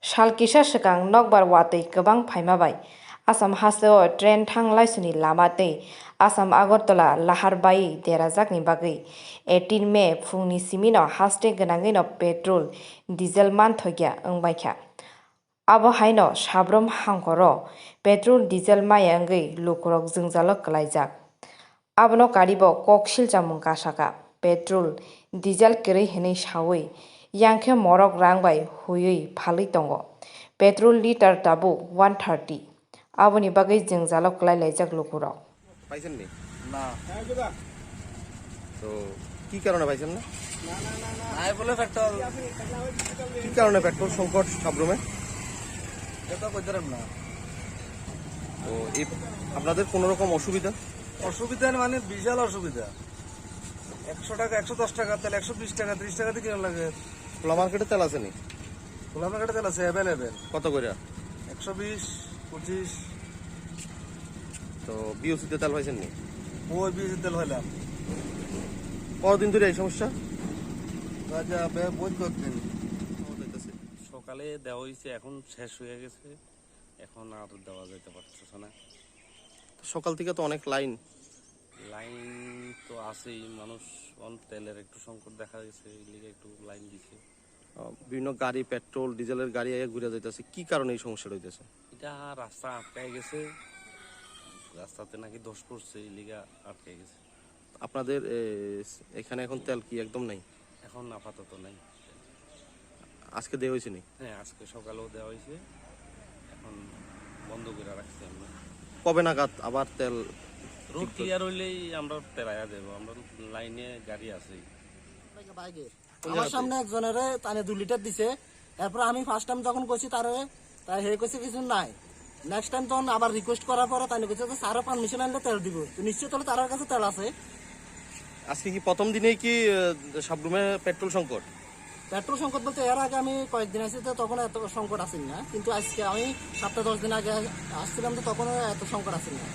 Salkisa sekang nokbar watui kobang phaimabai. Assam hasteo train thanglai lama tei Assam-Agartala Lahar Baui Derajak ni bagui 18 May phungni simino haste gwnangui no Petrol Deisel Manthokya wngbaikha. Abo haino sabrom hangkoro Petrol Deisel maya wngui Lukurok Jungjalo klaijak. Abono karibo kok silchamung kasaka Petrol Deisel kwrwi hinui sawi yangkhe morok rangbai huyui phalui tongo. Petrol liter tabu 130. Aboni bagui Jungjalo klaijak Lukurok. পাইছেন নি? না তো কি কারণে পাইছেন না? নাই বলে পেট্রোল কি কারণে পেট্রোল সংকট সাবরুমে? এটা কই ধরেন না। তো এই আপনাদের কোনো রকম অসুবিধা? অসুবিধা মানে বিশাল অসুবিধা। 100 টাকা 110 টাকা তেল 120 টাকা 30 টাকা দিয়ে কিনা লাগে। খোলা মার্কেটে তেল আছে নি? খোলা মার্কেটে তেল আছে अवेलेबल। কত করে? 120 25। তো বিওসিতে তেল পাইছেন নি? ওই বিএসি তেল হইলাম। কতদিন ধরে এই সমস্যা? রাজা বহুত কতদিন। সকালে দেওয়া হয়েছে, এখন শেষ হয়ে গেছে, এখন আর দেওয়া যেতে পারতেছে না। সকাল থেকে তো অনেক লাইন তো আছেই, মানুষ তেলের একটু সংকট দেখা গেছে, এই লিগে একটু লাইন দিছে। বিভিন্ন গাড়ি পেট্রোল ডিজেলের গাড়ি ঘুরে যাইতেছে, কি কারণে এই সমস্যা হইতেছে? এটা রাস্তা আটকায় গেছে, রাস্তাতে নাকি দোষ পড়ছে, এই লিগা আটকায় গেছে। আপনাদের এখানে এখন তেল কি একদম নাই? এখন আপাতত নাই। আজকে দেওয়া হয়েছে নি? হ্যাঁ, আজকে সকালেও দেওয়া হয়েছে, এখন বন্ধ করে রাখছি আমরা। কবে নাগাদ আবার তেল রোড ক্লিয়ার হইলেই আমরা তেলাইয়া দেবো, আমরা লাইনে গাড়ি আছে। আমার সামনে একজনের তানে 2 লিটার দিছে, এরপর আমি ফার্স্ট টাইম যখন কইছি তাই হে কইছে কিছু নাই। নেক্সট টাইম তখন আবার রিকোয়েস্ট করার পরে তাই কইছে যে স্যার পারমিশন আনলে তেল দিব, তো নিশ্চয় তাহলে তার কাছে তেল আছে। আজকে কি প্রথম দিনেই কি সাবরুমে পেট্রোল সংকট? পেট্রোল সংকট বলতে এর আগে আমি কয়েকদিন আসি তো তখন এত সংকট আসেন না, কিন্তু আজকে আমি 7-10 দিন আগে আসছিলাম তো তখন এত সংকট আসেন না।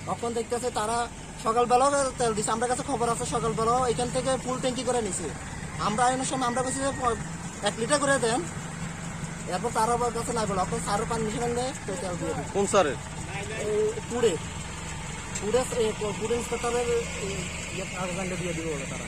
তখন দেখতেছে তারা সকালবেলাও তেল দিচ্ছে, আমার কাছে খবর আছে সকালবেলাও এখান থেকে ফুল ট্যাঙ্কি করে নিছে। আমরা আইনের সময় আমরা বলছি যে 1 লিটার করে দেন, এরপর তার আবার কাছে নাই বলো, এখন স্যারের পারমিশন আনলে তেল দিয়ে দিই। কোন স্যারের? পুরে ইন্সপেক্টরের দিয়ে দিব তারা।